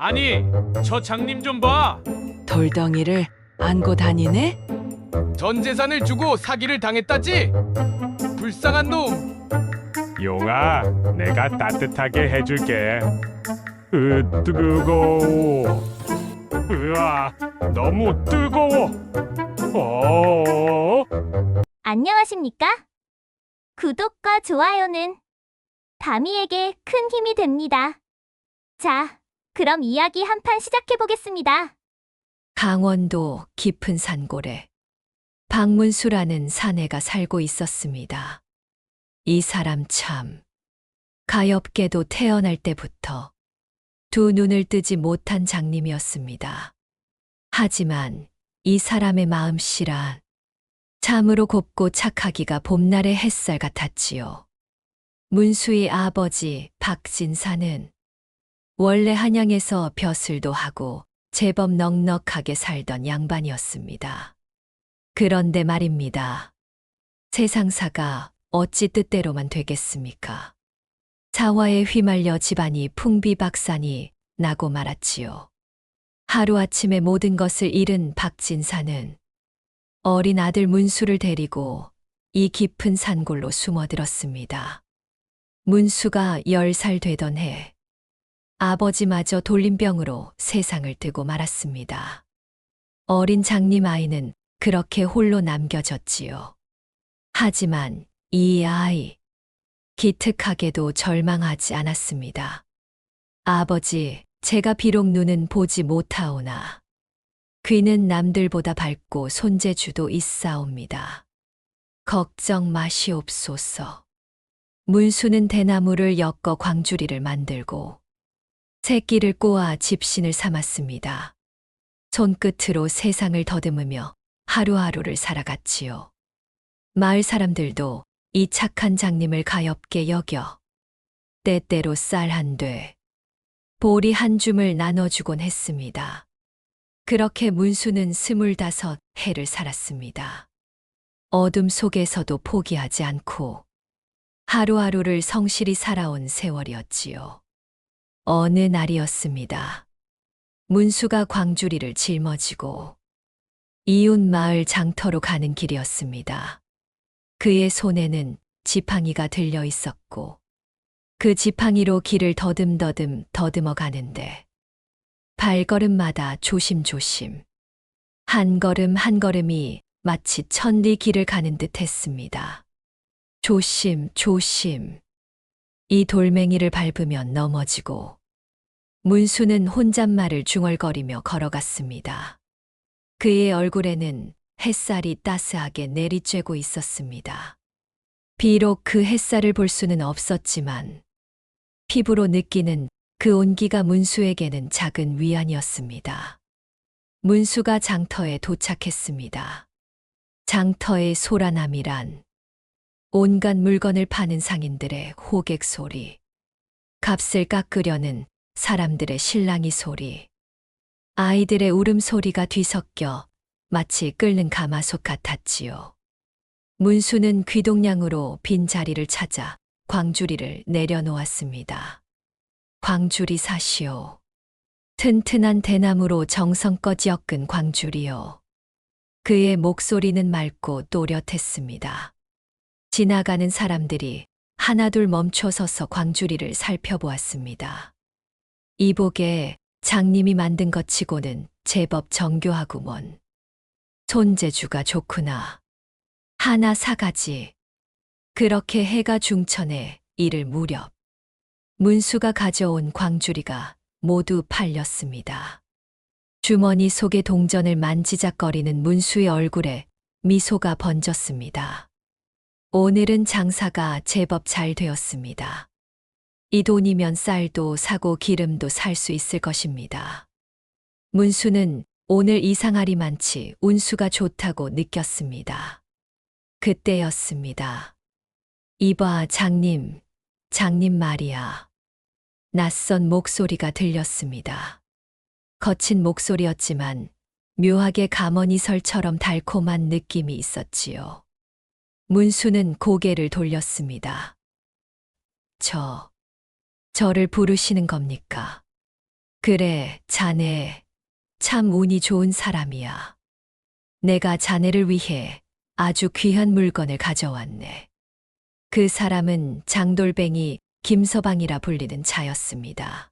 아니, 저 장님 좀 봐. 돌덩이를 안고 다니네? 전 재산을 주고 사기를 당했다지? 불쌍한 놈. 용아, 내가 따뜻하게 해줄게. 뜨거워. 으아, 너무 뜨거워. 어? 안녕하십니까? 구독과 좋아요는 다미에게 큰 힘이 됩니다. 자, 그럼 이야기 한 판 시작해 보겠습니다. 강원도 깊은 산골에 박문수라는 사내가 살고 있었습니다. 이 사람 참 가엾게도 태어날 때부터 두 눈을 뜨지 못한 장님이었습니다. 하지만 이 사람의 마음씨란 참으로 곱고 착하기가 봄날의 햇살 같았지요. 문수의 아버지 박진사는 원래 한양에서 벼슬도 하고 제법 넉넉하게 살던 양반이었습니다. 그런데 말입니다. 세상사가 어찌 뜻대로만 되겠습니까? 자화에 휘말려 집안이 풍비박산이 나고 말았지요. 하루아침에 모든 것을 잃은 박진사는 어린 아들 문수를 데리고 이 깊은 산골로 숨어들었습니다. 문수가 10살 되던 해 아버지마저 돌림병으로 세상을 뜨고 말았습니다. 어린 장님 아이는 그렇게 홀로 남겨졌지요. 하지만 이 아이 기특하게도 절망하지 않았습니다. 아버지, 제가 비록 눈은 보지 못하오나 귀는 남들보다 밝고 손재주도 있사옵니다. 걱정 마시옵소서. 문수는 대나무를 엮어 광주리를 만들고 새끼를 꼬아 집신을 삼았습니다. 손끝으로 세상을 더듬으며 하루하루를 살아갔지요. 마을 사람들도 이 착한 장님을 가엾게 여겨 때때로 쌀 한 돼, 보리 한 줌을 나눠주곤 했습니다. 그렇게 문수는 25해를 살았습니다. 어둠 속에서도 포기하지 않고 하루하루를 성실히 살아온 세월이었지요. 어느 날이었습니다. 문수가 광주리를 짊어지고 이웃 마을 장터로 가는 길이었습니다. 그의 손에는 지팡이가 들려 있었고 그 지팡이로 길을 더듬어 가는데 발걸음마다 조심조심 한 걸음 한 걸음이 마치 천리 길을 가는 듯 했습니다. 조심 조심. 이 돌멩이를 밟으면 넘어지고 문수는 혼잣말을 중얼거리며 걸어갔습니다. 그의 얼굴에는 햇살이 따스하게 내리쬐고 있었습니다. 비록 그 햇살을 볼 수는 없었지만 피부로 느끼는 그 온기가 문수에게는 작은 위안이었습니다. 문수가 장터에 도착했습니다. 장터의 소란함이란 온갖 물건을 파는 상인들의 호객 소리, 값을 깎으려는 사람들의 실랑이 소리, 아이들의 울음소리가 뒤섞여 마치 끓는 가마솥 같았지요. 문수는 귀동냥으로 빈자리를 찾아 광주리를 내려놓았습니다. 광주리 사시오. 튼튼한 대나무로 정성껏 엮은 광주리요. 그의 목소리는 맑고 또렷했습니다. 지나가는 사람들이 하나둘 멈춰서서 광주리를 살펴보았습니다. 이복에 장님이 만든 것 치고는 제법 정교하구먼. 손재주가 좋구나. 하나 사가지. 그렇게 해가 중천에 이를 무렵 문수가 가져온 광주리가 모두 팔렸습니다. 주머니 속의 동전을 만지작거리는 문수의 얼굴에 미소가 번졌습니다. 오늘은 장사가 제법 잘 되었습니다. 이 돈이면 쌀도 사고 기름도 살 수 있을 것입니다. 문수는 오늘 이상하리만치 운수가 좋다고 느꼈습니다. 그때였습니다. 이봐 장님, 장님 말이야. 낯선 목소리가 들렸습니다. 거친 목소리였지만 묘하게 가머니설처럼 달콤한 느낌이 있었지요. 문수는 고개를 돌렸습니다. 저를 부르시는 겁니까? 그래, 자네. 참 운이 좋은 사람이야. 내가 자네를 위해 아주 귀한 물건을 가져왔네. 그 사람은 장돌뱅이 김서방이라 불리는 자였습니다.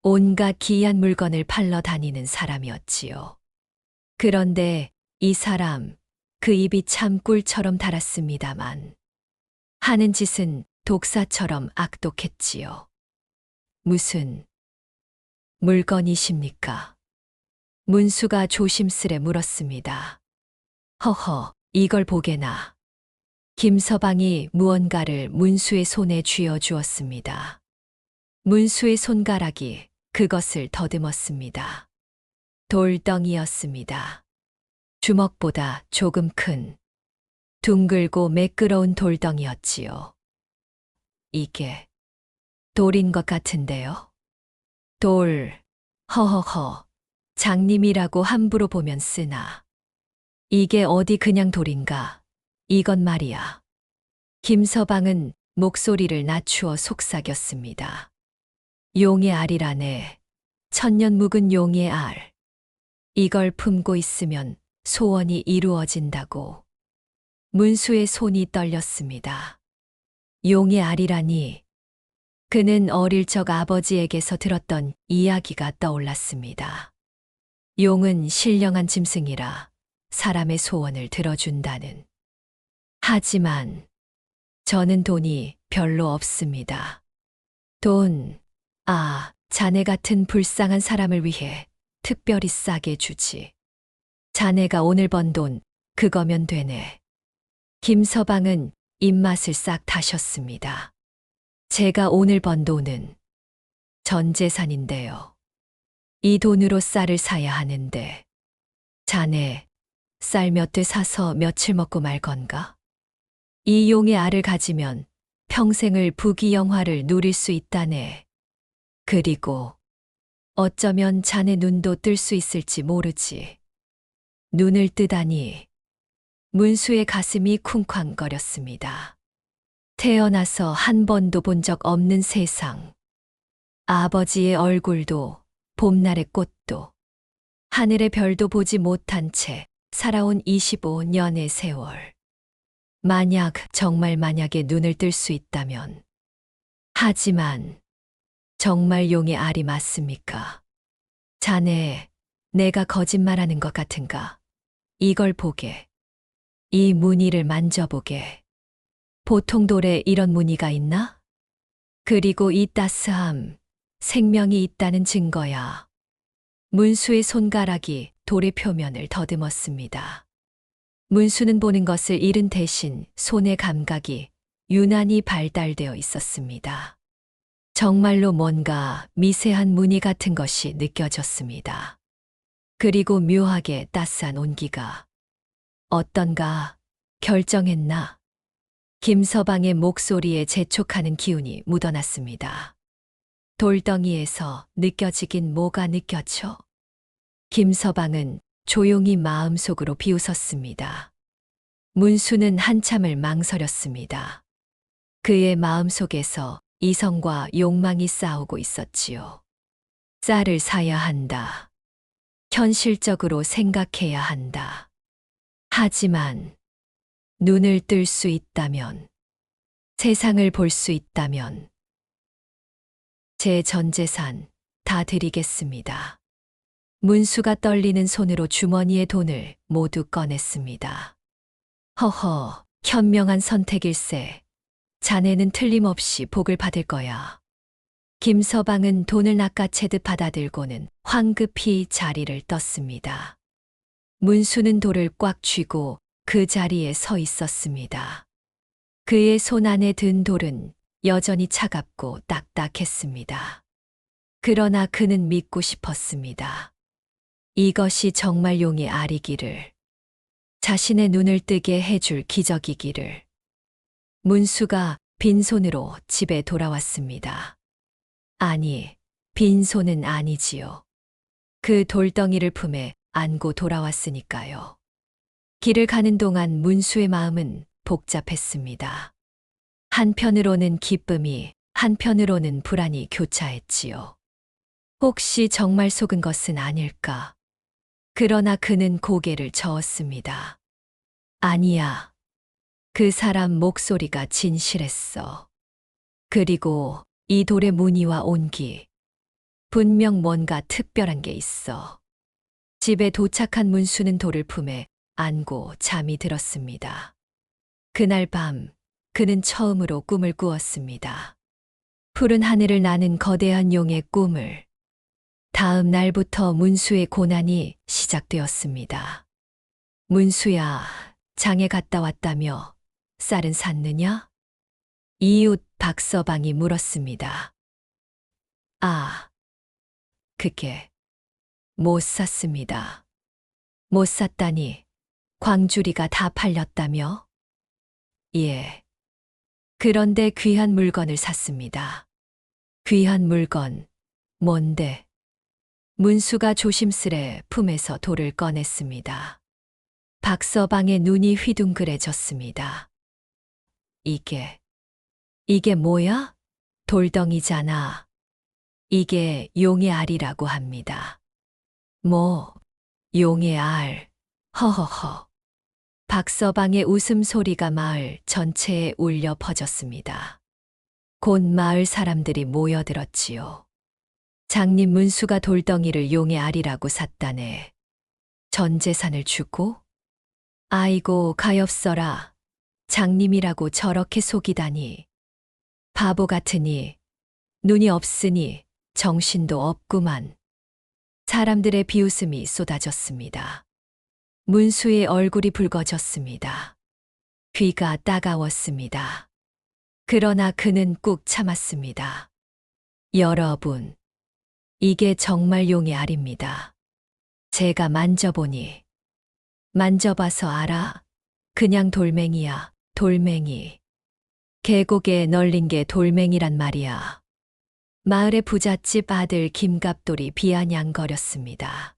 온갖 귀한 물건을 팔러 다니는 사람이었지요. 그런데 이 사람, 그 입이 참 꿀처럼 달았습니다만, 하는 짓은 독사처럼 악독했지요. 무슨 물건이십니까? 문수가 조심스레 물었습니다. 허허, 이걸 보게나. 김서방이 무언가를 문수의 손에 쥐어 주었습니다. 문수의 손가락이 그것을 더듬었습니다. 돌덩이였습니다. 주먹보다 조금 큰, 둥글고 매끄러운 돌덩이였지요. 이게 돌인 것 같은데요. 돌, 허허허, 장님이라고 함부로 보면 쓰나. 이게 어디 그냥 돌인가. 이건 말이야. 김서방은 목소리를 낮추어 속삭였습니다. 용의 알이라네. 천년 묵은 용의 알. 이걸 품고 있으면 소원이 이루어진다고. 문수의 손이 떨렸습니다. 용의 알이라니. 그는 어릴 적 아버지에게서 들었던 이야기가 떠올랐습니다. 용은 신령한 짐승이라 사람의 소원을 들어준다는. 하지만 저는 돈이 별로 없습니다. 돈, 자네 같은 불쌍한 사람을 위해 특별히 싸게 주지. 자네가 오늘 번 돈, 그거면 되네. 김서방은 입맛을 싹 다셨습니다. 제가 오늘 번 돈은 전 재산인데요. 이 돈으로 쌀을 사야 하는데, 자네, 쌀 몇 대 사서 며칠 먹고 말 건가? 이 용의 알을 가지면 평생을 부귀영화를 누릴 수 있다네. 그리고 어쩌면 자네 눈도 뜰 수 있을지 모르지. 눈을 뜨다니. 문수의 가슴이 쿵쾅거렸습니다. 태어나서 한 번도 본 적 없는 세상. 아버지의 얼굴도, 봄날의 꽃도, 하늘의 별도 보지 못한 채 살아온 25년의 세월. 정말 만약에 눈을 뜰 수 있다면. 하지만 정말 용의 알이 맞습니까? 자네, 내가 거짓말하는 것 같은가? 이걸 보게. 이 무늬를 만져보게. 보통 돌에 이런 무늬가 있나? 그리고 이 따스함, 생명이 있다는 증거야. 문수의 손가락이 돌의 표면을 더듬었습니다. 문수는 보는 것을 잃은 대신 손의 감각이 유난히 발달되어 있었습니다. 정말로 뭔가 미세한 무늬 같은 것이 느껴졌습니다. 그리고 묘하게 따스한 온기가. 어떤가 결정했나? 김서방의 목소리에 재촉하는 기운이 묻어났습니다. 돌덩이에서 느껴지긴 뭐가 느껴져? 김서방은 조용히 마음속으로 비웃었습니다. 문수는 한참을 망설였습니다. 그의 마음속에서 이성과 욕망이 싸우고 있었지요. 쌀을 사야 한다. 현실적으로 생각해야 한다. 하지만 눈을 뜰 수 있다면, 세상을 볼 수 있다면 제 전 재산 다 드리겠습니다. 문수가 떨리는 손으로 주머니의 돈을 모두 꺼냈습니다. 허허, 현명한 선택일세. 자네는 틀림없이 복을 받을 거야. 김서방은 돈을 낚아채듯 받아들고는 황급히 자리를 떴습니다. 문수는 돌을 꽉 쥐고 그 자리에 서 있었습니다. 그의 손 안에 든 돌은 여전히 차갑고 딱딱했습니다. 그러나 그는 믿고 싶었습니다. 이것이 정말 용의 알이기를, 자신의 눈을 뜨게 해줄 기적이기를. 문수가 빈손으로 집에 돌아왔습니다. 아니, 빈손은 아니지요. 그 돌덩이를 품에 안고 돌아왔으니까요. 길을 가는 동안 문수의 마음은 복잡했습니다. 한편으로는 기쁨이, 한편으로는 불안이 교차했지요. 혹시 정말 속은 것은 아닐까? 그러나 그는 고개를 저었습니다. 아니야. 그 사람 목소리가 진실했어. 그리고 이 돌의 무늬와 온기. 분명 뭔가 특별한 게 있어. 집에 도착한 문수는 돌을 품에 안고 잠이 들었습니다. 그날 밤 그는 처음으로 꿈을 꾸었습니다. 푸른 하늘을 나는 거대한 용의 꿈을. 다음 날부터 문수의 고난이 시작되었습니다. 문수야, 장에 갔다 왔다며 쌀은 샀느냐? 이웃 박서방이 물었습니다. 아, 그게 못 샀습니다. 못 샀다니 광주리가 다 팔렸다며? 예. 그런데 귀한 물건을 샀습니다. 귀한 물건, 뭔데? 문수가 조심스레 품에서 돌을 꺼냈습니다. 박서방의 눈이 휘둥그레졌습니다. 이게 뭐야? 돌덩이잖아. 이게 용의 알이라고 합니다. 뭐, 용의 알, 허허허. 박서방의 웃음소리가 마을 전체에 울려 퍼졌습니다. 곧 마을 사람들이 모여들었지요. 장님 문수가 돌덩이를 용의 알이라고 샀다네. 전 재산을 주고? 아이고 가엾어라. 장님이라고 저렇게 속이다니. 바보 같으니, 눈이 없으니 정신도 없구만. 사람들의 비웃음이 쏟아졌습니다. 문수의 얼굴이 붉어졌습니다. 귀가 따가웠습니다. 그러나 그는 꾹 참았습니다. 여러분, 이게 정말 용의 알입니다. 제가 만져보니, 만져봐서 알아. 그냥 돌멩이야, 돌멩이. 계곡에 널린 게 돌멩이란 말이야. 마을의 부잣집 아들 김갑돌이 비아냥거렸습니다.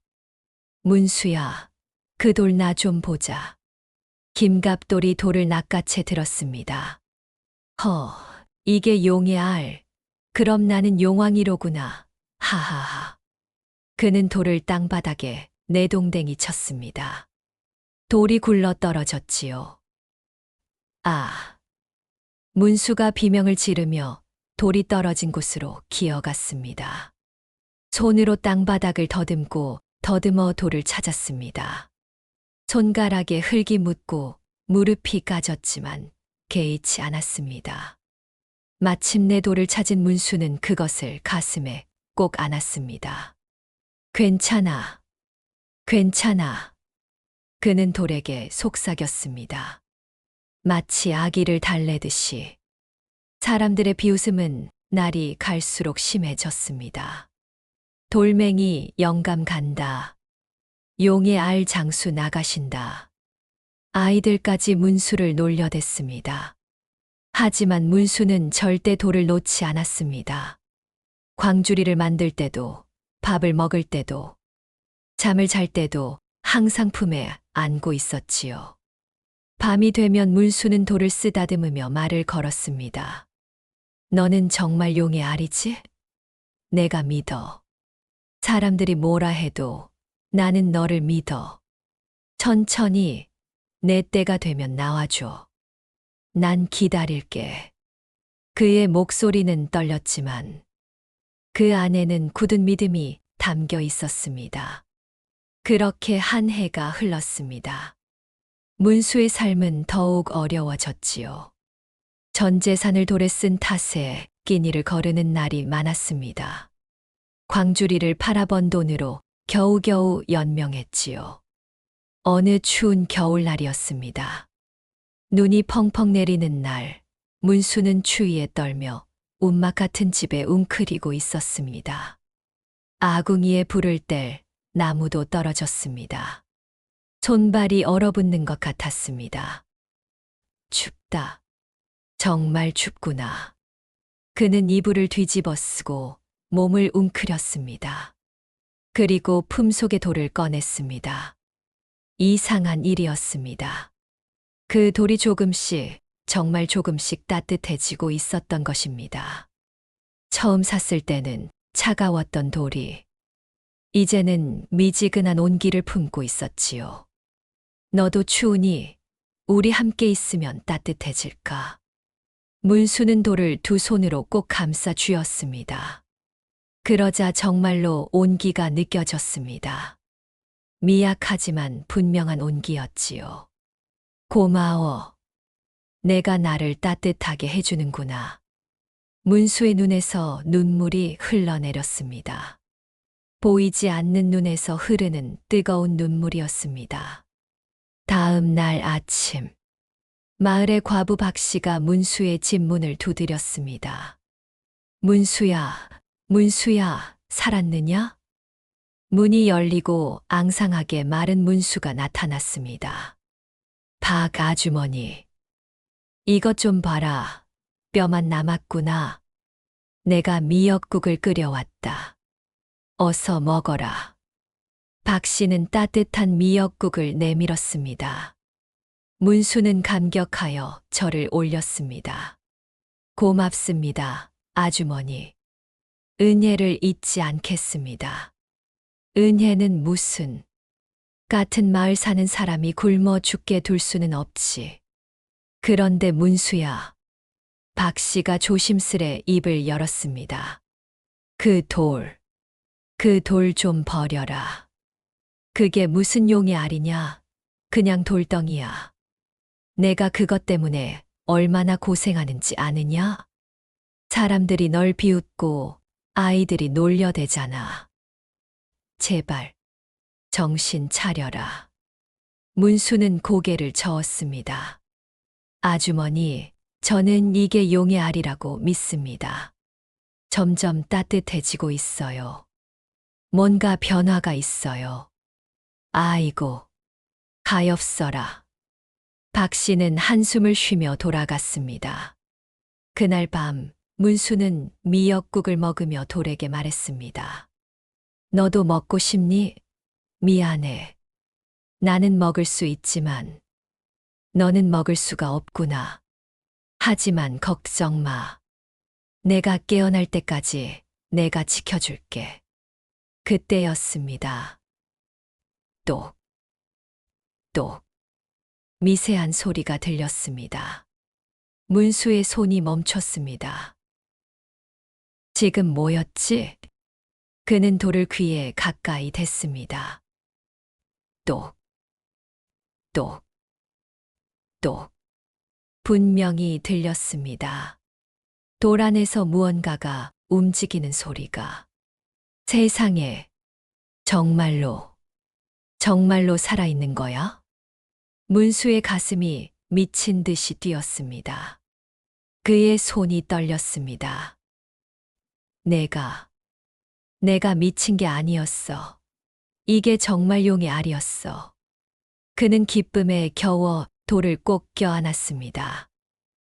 문수야, 그 돌 나 좀 보자. 김갑돌이 돌을 낚아채 들었습니다. 이게 용의 알. 그럼 나는 용왕이로구나. 하하하. 그는 돌을 땅바닥에 내동댕이 쳤습니다. 돌이 굴러 떨어졌지요. 아. 문수가 비명을 지르며 돌이 떨어진 곳으로 기어갔습니다. 손으로 땅바닥을 더듬어 돌을 찾았습니다. 손가락에 흙이 묻고 무릎이 까졌지만 개의치 않았습니다. 마침내 돌을 찾은 문수는 그것을 가슴에 꼭 안았습니다. 괜찮아. 괜찮아. 그는 돌에게 속삭였습니다. 마치 아기를 달래듯이. 사람들의 비웃음은 날이 갈수록 심해졌습니다. 돌멩이 영감 간다. 용의 알 장수 나가신다. 아이들까지 문수를 놀려댔습니다. 하지만 문수는 절대 돌을 놓지 않았습니다. 광주리를 만들 때도, 밥을 먹을 때도, 잠을 잘 때도 항상 품에 안고 있었지요. 밤이 되면 문수는 돌을 쓰다듬으며 말을 걸었습니다. 너는 정말 용의 알이지? 내가 믿어. 사람들이 뭐라 해도 나는 너를 믿어. 천천히 내 때가 되면 나와줘. 난 기다릴게. 그의 목소리는 떨렸지만 그 안에는 굳은 믿음이 담겨 있었습니다. 그렇게 한 해가 흘렀습니다. 문수의 삶은 더욱 어려워졌지요. 전 재산을 돌에 쓴 탓에 끼니를 거르는 날이 많았습니다. 광주리를 팔아번 돈으로 겨우겨우 연명했지요. 어느 추운 겨울날이었습니다. 눈이 펑펑 내리는 날, 문수는 추위에 떨며 움막 같은 집에 웅크리고 있었습니다. 아궁이에 불을 뗄 나무도 떨어졌습니다. 손발이 얼어붙는 것 같았습니다. 춥다. 정말 춥구나. 그는 이불을 뒤집어 쓰고 몸을 웅크렸습니다. 그리고 품속의 돌을 꺼냈습니다. 이상한 일이었습니다. 그 돌이 조금씩, 정말 조금씩 따뜻해지고 있었던 것입니다. 처음 샀을 때는 차가웠던 돌이 이제는 미지근한 온기를 품고 있었지요. 너도 추우니 우리 함께 있으면 따뜻해질까? 문수는 돌을 두 손으로 꼭 감싸 쥐었습니다. 그러자 정말로 온기가 느껴졌습니다. 미약하지만 분명한 온기였지요. 고마워. 내가 나를 따뜻하게 해주는구나. 문수의 눈에서 눈물이 흘러내렸습니다. 보이지 않는 눈에서 흐르는 뜨거운 눈물이었습니다. 다음 날 아침, 마을의 과부 박씨가 문수의 집 문을 두드렸습니다. 문수야, 문수야, 살았느냐? 문이 열리고 앙상하게 마른 문수가 나타났습니다. 박 아주머니, 이것 좀 봐라. 뼈만 남았구나. 내가 미역국을 끓여왔다. 어서 먹어라. 박 씨는 따뜻한 미역국을 내밀었습니다. 문수는 감격하여 절을 올렸습니다. 고맙습니다, 아주머니. 은혜를 잊지 않겠습니다. 은혜는 무슨? 같은 마을 사는 사람이 굶어 죽게 둘 수는 없지. 그런데 문수야. 박 씨가 조심스레 입을 열었습니다. 그 돌 좀 버려라. 그게 무슨 용의 알이냐? 그냥 돌덩이야. 내가 그것 때문에 얼마나 고생하는지 아느냐? 사람들이 널 비웃고 아이들이 놀려대잖아. 제발 정신 차려라. 문수는 고개를 저었습니다. 아주머니, 저는 이게 용의 알이라고 믿습니다. 점점 따뜻해지고 있어요. 뭔가 변화가 있어요. 아이고, 가엾어라. 박 씨는 한숨을 쉬며 돌아갔습니다. 그날 밤, 문수는 미역국을 먹으며 돌에게 말했습니다. 너도 먹고 싶니? 미안해. 나는 먹을 수 있지만, 너는 먹을 수가 없구나. 하지만 걱정 마. 내가 깨어날 때까지 내가 지켜줄게. 그때였습니다. 똑, 똑. 미세한 소리가 들렸습니다. 문수의 손이 멈췄습니다. 지금 뭐였지? 그는 돌을 귀에 가까이 댔습니다. 똑, 똑, 똑. 분명히 들렸습니다. 돌 안에서 무언가가 움직이는 소리가. 세상에, 정말로 살아있는 거야? 문수의 가슴이 미친 듯이 뛰었습니다. 그의 손이 떨렸습니다. 내가 미친 게 아니었어. 이게 정말 용의 알이었어. 그는 기쁨에 겨워 돌을 꼭 껴안았습니다.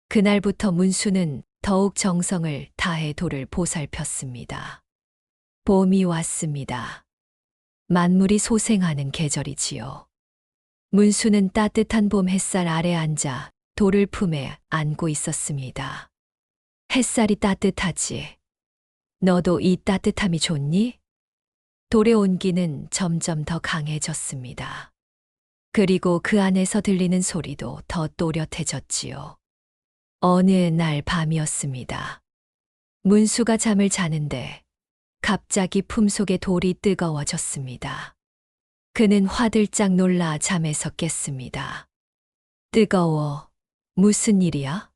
그날부터 문수는 더욱 정성을 다해 돌을 보살폈습니다. 봄이 왔습니다. 만물이 소생하는 계절이지요. 문수는 따뜻한 봄 햇살 아래 앉아 돌을 품에 안고 있었습니다. 햇살이 따뜻하지. 너도 이 따뜻함이 좋니? 돌의 온기는 점점 더 강해졌습니다. 그리고 그 안에서 들리는 소리도 더 또렷해졌지요. 어느 날 밤이었습니다. 문수가 잠을 자는데 갑자기 품속의 돌이 뜨거워졌습니다. 그는 화들짝 놀라 잠에서 깼습니다. 뜨거워. 무슨 일이야?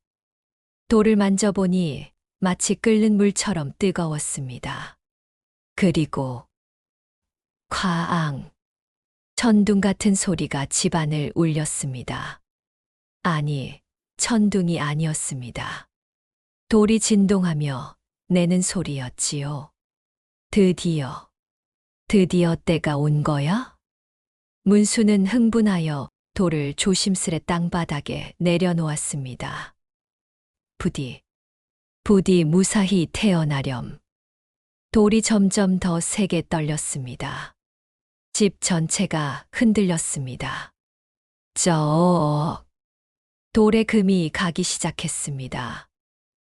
돌을 만져보니 마치 끓는 물처럼 뜨거웠습니다. 그리고 쾅! 천둥 같은 소리가 집안을 울렸습니다. 아니, 천둥이 아니었습니다. 돌이 진동하며 내는 소리였지요. 드디어 때가 온 거야? 문수는 흥분하여 돌을 조심스레 땅바닥에 내려놓았습니다. 부디 무사히 태어나렴. 돌이 점점 더 세게 떨렸습니다. 집 전체가 흔들렸습니다. 돌에 금이 가기 시작했습니다.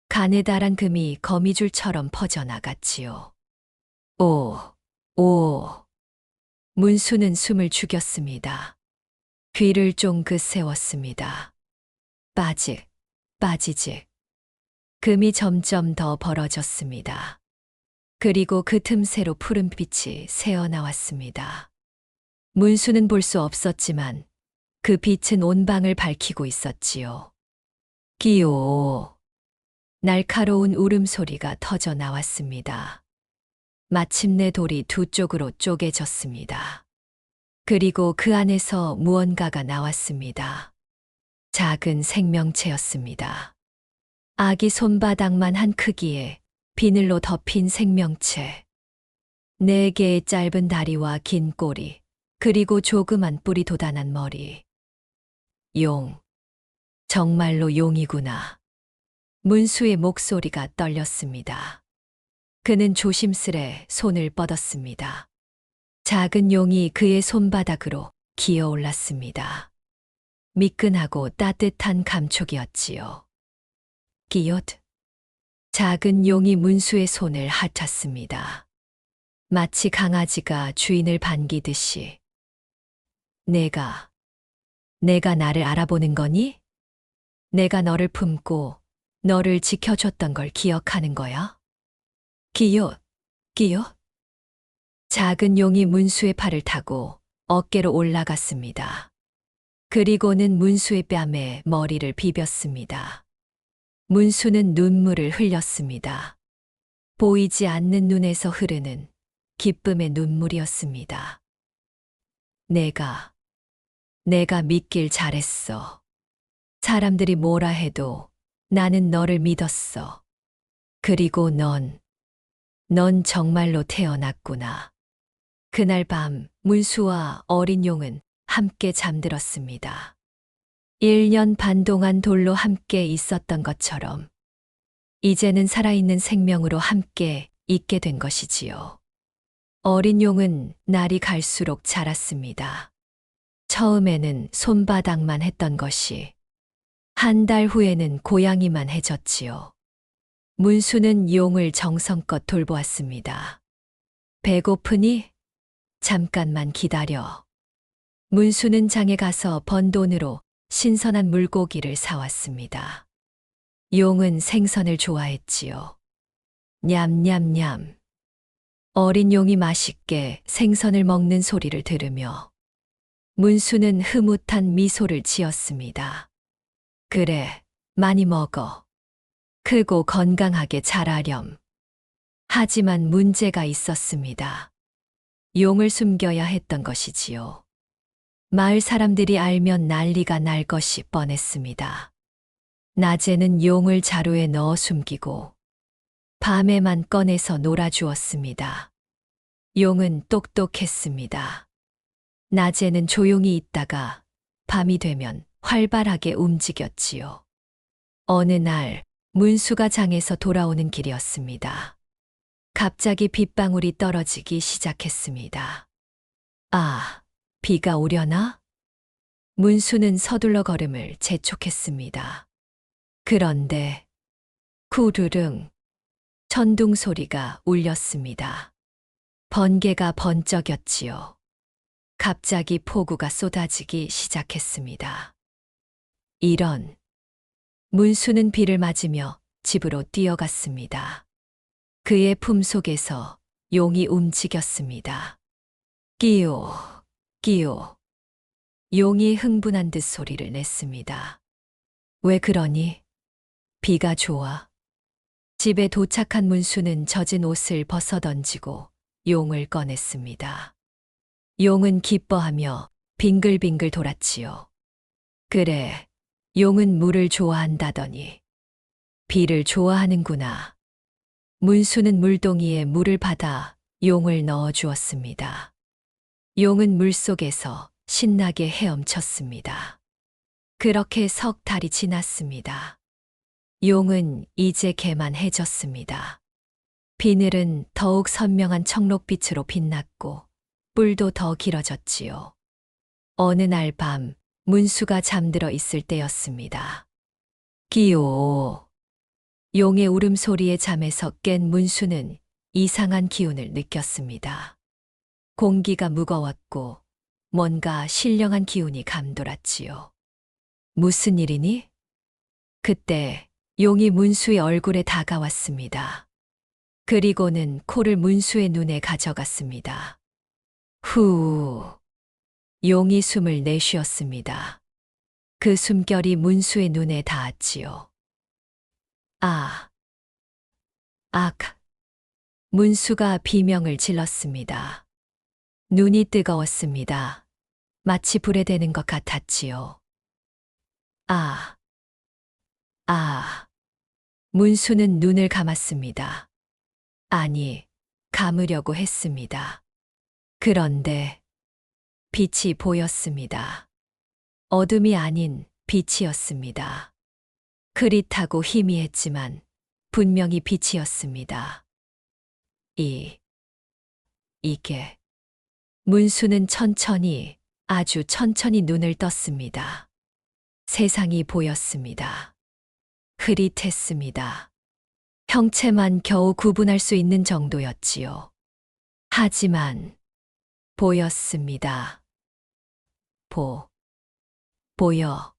가느다란 금이 거미줄처럼 퍼져나갔지요. 오, 오. 문수는 숨을 죽였습니다. 귀를 쫑긋 세웠습니다. 빠지직. 금이 점점 더 벌어졌습니다. 그리고 그 틈새로 푸른 빛이 새어나왔습니다. 문수는 볼 수 없었지만 그 빛은 온 방을 밝히고 있었지요. 기오. 날카로운 울음소리가 터져 나왔습니다. 마침내 돌이 두 쪽으로 쪼개졌습니다. 그리고 그 안에서 무언가가 나왔습니다. 작은 생명체였습니다. 아기 손바닥만 한 크기의 비늘로 덮인 생명체. 4개의 짧은 다리와 긴 꼬리, 그리고 조그만 뿔이 돋아난 머리. 용. 정말로 용이구나. 문수의 목소리가 떨렸습니다. 그는 조심스레 손을 뻗었습니다. 작은 용이 그의 손바닥으로 기어 올랐습니다. 미끈하고 따뜻한 감촉이었지요. 끼옷. 작은 용이 문수의 손을 핥았습니다. 마치 강아지가 주인을 반기듯이. 내가 나를 알아보는 거니? 내가 너를 품고 너를 지켜줬던 걸 기억하는 거야? 끼옷. 작은 용이 문수의 팔을 타고 어깨로 올라갔습니다. 그리고는 문수의 뺨에 머리를 비볐습니다. 문수는 눈물을 흘렸습니다. 보이지 않는 눈에서 흐르는 기쁨의 눈물이었습니다. 내가 믿길 잘했어. 사람들이 뭐라 해도 나는 너를 믿었어. 그리고 넌 정말로 태어났구나. 그날 밤 문수와 어린 용은 함께 잠들었습니다. 1년 반 동안 돌로 함께 있었던 것처럼 이제는 살아있는 생명으로 함께 있게 된 것이지요. 어린 용은 날이 갈수록 자랐습니다. 처음에는 손바닥만 했던 것이 한 달 후에는 고양이만 해졌지요. 문수는 용을 정성껏 돌보았습니다. 배고프니? 잠깐만 기다려. 문수는 장에 가서 번 돈으로 신선한 물고기를 사왔습니다. 용은 생선을 좋아했지요. 냠냠냠. 어린 용이 맛있게 생선을 먹는 소리를 들으며 문수는 흐뭇한 미소를 지었습니다. 그래, 많이 먹어. 크고 건강하게 자라렴. 하지만 문제가 있었습니다. 용을 숨겨야 했던 것이지요. 마을 사람들이 알면 난리가 날 것이 뻔했습니다. 낮에는 용을 자루에 넣어 숨기고 밤에만 꺼내서 놀아주었습니다. 용은 똑똑했습니다. 낮에는 조용히 있다가 밤이 되면 활발하게 움직였지요. 어느 날 문수가 장에서 돌아오는 길이었습니다. 갑자기 빗방울이 떨어지기 시작했습니다. 아, 비가 오려나? 문수는 서둘러 걸음을 재촉했습니다. 그런데 구르릉 천둥 소리가 울렸습니다. 번개가 번쩍였지요. 갑자기 폭우가 쏟아지기 시작했습니다. 이런. 문수는 비를 맞으며 집으로 뛰어갔습니다. 그의 품속에서 용이 움직였습니다. 끼오. 용이 흥분한 듯 소리를 냈습니다. 왜 그러니? 비가 좋아. 집에 도착한 문수는 젖은 옷을 벗어던지고 용을 꺼냈습니다. 용은 기뻐하며 빙글빙글 돌았지요. 그래, 용은 물을 좋아한다더니 비를 좋아하는구나. 문수는 물동이에 물을 받아 용을 넣어 주었습니다. 용은 물속에서 신나게 헤엄쳤습니다. 그렇게 석 달이 지났습니다. 용은 이제 개만해졌습니다. 비늘은 더욱 선명한 청록빛으로 빛났고 뿔도 더 길어졌지요. 어느 날 밤 문수가 잠들어 있을 때였습니다. 기오. 용의 울음소리에 잠에서 깬 문수는 이상한 기운을 느꼈습니다. 공기가 무거웠고 뭔가 신령한 기운이 감돌았지요. 무슨 일이니? 그때 용이 문수의 얼굴에 다가왔습니다. 그리고는 코를 문수의 눈에 가져갔습니다. 후. 용이 숨을 내쉬었습니다. 그 숨결이 문수의 눈에 닿았지요. 아. 악. 문수가 비명을 질렀습니다. 눈이 뜨거웠습니다. 마치 불에 대는 것 같았지요. 아. 아. 문수는 눈을 감았습니다. 아니, 감으려고 했습니다. 그런데 빛이 보였습니다. 어둠이 아닌 빛이었습니다. 흐릿하고 희미했지만 분명히 빛이었습니다. 이게. 문수는 천천히, 아주 천천히 눈을 떴습니다. 세상이 보였습니다. 흐릿했습니다. 형체만 겨우 구분할 수 있는 정도였지요. 하지만 보였습니다. 보여.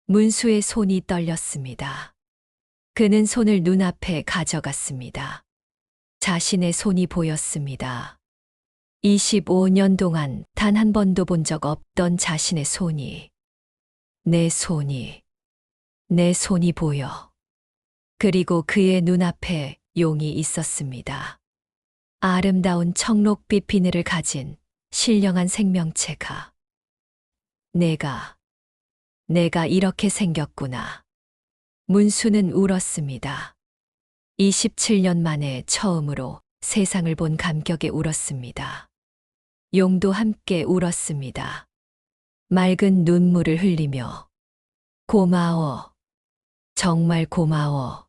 문수의 손이 떨렸습니다. 그는 손을 눈앞에 가져갔습니다. 자신의 손이 보였습니다. 25년 동안 단 한 번도 본 적 없던 자신의 손이. 내 손이 보여. 그리고 그의 눈앞에 용이 있었습니다. 아름다운 청록빛 비늘을 가진 신령한 생명체가. 내가 이렇게 생겼구나. 문수는 울었습니다. 27년 만에 처음으로 세상을 본 감격에 울었습니다. 용도 함께 울었습니다. 맑은 눈물을 흘리며 고마워. 정말 고마워.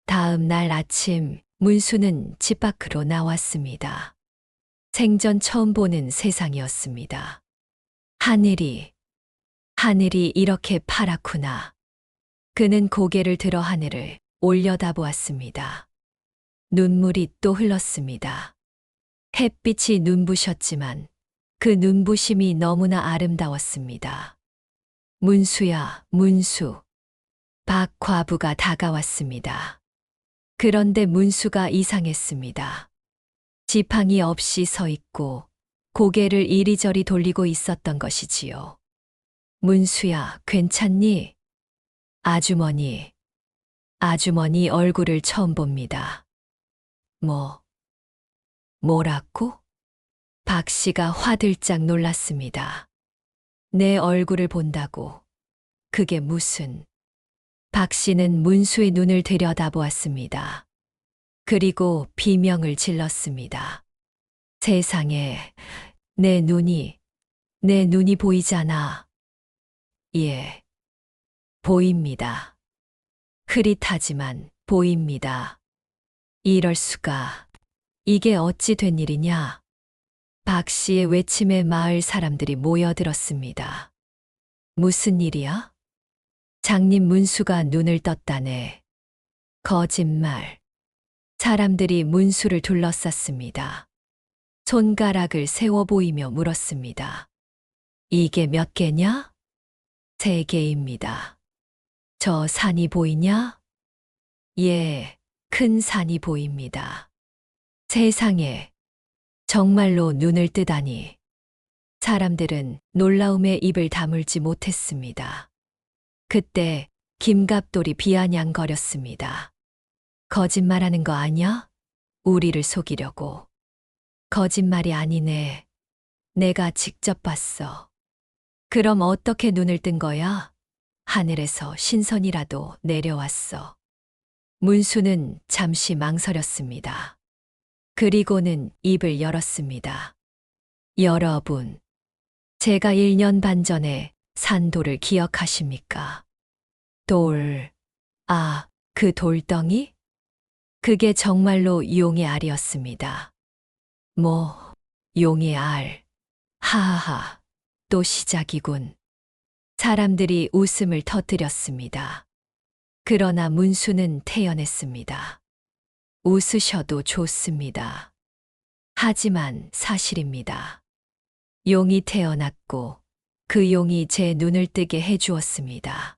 다음 날 아침 문수는 집 밖으로 나왔습니다. 생전 처음 보는 세상이었습니다. 하늘이 이렇게 파랗구나. 그는 고개를 들어 하늘을 올려다보았습니다. 눈물이 또 흘렀습니다. 햇빛이 눈부셨지만 그 눈부심이 너무나 아름다웠습니다. 문수야, 문수. 박 과부가 다가왔습니다. 그런데 문수가 이상했습니다. 지팡이 없이 서 있고 고개를 이리저리 돌리고 있었던 것이지요. 문수야, 괜찮니? 아주머니 얼굴을 처음 봅니다. 뭐라고? 박 씨가 화들짝 놀랐습니다. 내 얼굴을 본다고. 그게 무슨. 박 씨는 문수의 눈을 들여다보았습니다. 그리고 비명을 질렀습니다. 세상에, 내 눈이 보이잖아. 예, 보입니다. 흐릿하지만 보입니다. 이럴 수가. 이게 어찌 된 일이냐? 박 씨의 외침에 마을 사람들이 모여들었습니다. 무슨 일이야? 장님 문수가 눈을 떴다네. 거짓말. 사람들이 문수를 둘러쌌습니다. 손가락을 세워 보이며 물었습니다. 이게 몇 개냐? 3개입니다. 저 산이 보이냐? 예, 큰 산이 보입니다. 세상에, 정말로 눈을 뜨다니. 사람들은 놀라움에 입을 다물지 못했습니다. 그때 김갑돌이 비아냥거렸습니다. 거짓말하는 거 아냐? 우리를 속이려고. 거짓말이 아니네. 내가 직접 봤어. 그럼 어떻게 눈을 뜬 거야? 하늘에서 신선이라도 내려왔어. 문수는 잠시 망설였습니다. 그리고는 입을 열었습니다. 여러분, 제가 1년 반 전에 산 돌을 기억하십니까? 그 돌덩이? 그게 정말로 용의 알이었습니다. 용의 알. 하하하, 또 시작이군. 사람들이 웃음을 터뜨렸습니다. 그러나 문수는 태연했습니다. 웃으셔도 좋습니다. 하지만 사실입니다. 용이 태어났고 그 용이 제 눈을 뜨게 해주었습니다.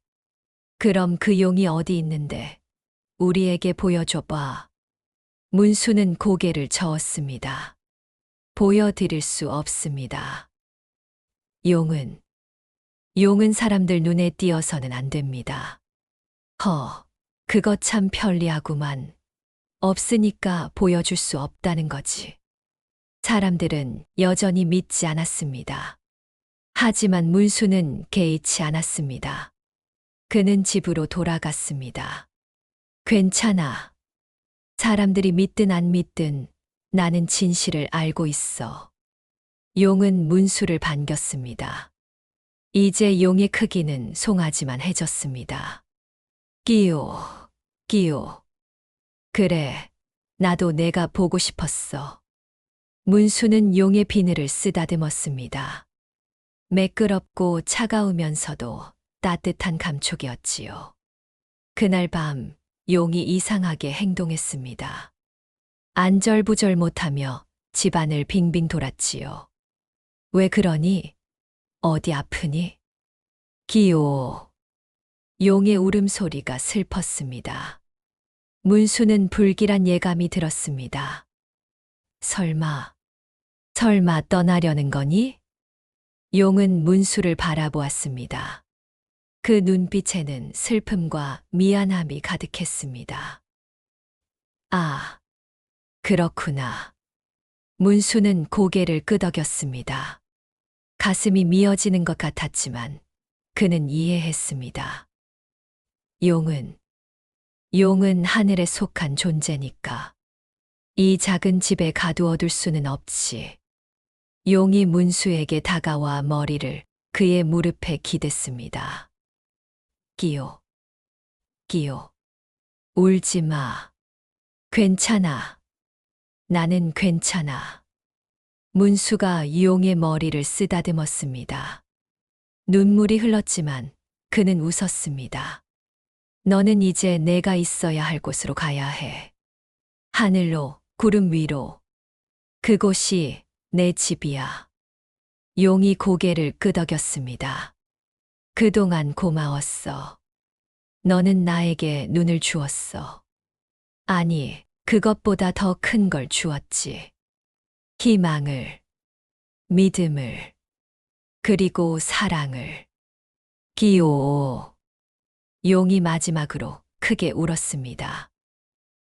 그럼 그 용이 어디 있는데 우리에게 보여줘봐. 문수는 고개를 저었습니다. 보여드릴 수 없습니다. 용은 사람들 눈에 띄어서는 안 됩니다. 그거 참 편리하구만. 없으니까 보여줄 수 없다는 거지. 사람들은 여전히 믿지 않았습니다. 하지만 문수는 개의치 않았습니다. 그는 집으로 돌아갔습니다. 괜찮아. 사람들이 믿든 안 믿든 나는 진실을 알고 있어. 용은 문수를 반겼습니다. 이제 용의 크기는 송아지만 해졌습니다. 끼요. 그래, 나도 내가 보고 싶었어. 문수는 용의 비늘을 쓰다듬었습니다. 매끄럽고 차가우면서도 따뜻한 감촉이었지요. 그날 밤 용이 이상하게 행동했습니다. 안절부절 못하며 집안을 빙빙 돌았지요. 왜 그러니? 어디 아프니? 기요. 용의 울음소리가 슬펐습니다. 문수는 불길한 예감이 들었습니다. 설마 떠나려는 거니? 용은 문수를 바라보았습니다. 그 눈빛에는 슬픔과 미안함이 가득했습니다. 아, 그렇구나. 문수는 고개를 끄덕였습니다. 가슴이 미어지는 것 같았지만 그는 이해했습니다. 용은 하늘에 속한 존재니까 이 작은 집에 가두어둘 수는 없지. 용이 문수에게 다가와 머리를 그의 무릎에 기댔습니다. 끼요. 울지 마. 괜찮아. 나는 괜찮아. 문수가 용의 머리를 쓰다듬었습니다. 눈물이 흘렀지만 그는 웃었습니다. 너는 이제 내가 있어야 할 곳으로 가야 해. 하늘로, 구름 위로. 그곳이 내 집이야. 용이 고개를 끄덕였습니다. 그동안 고마웠어. 너는 나에게 눈을 주었어. 아니, 그것보다 더 큰 걸 주었지. 희망을, 믿음을, 그리고 사랑을. 기요. 용이 마지막으로 크게 울었습니다.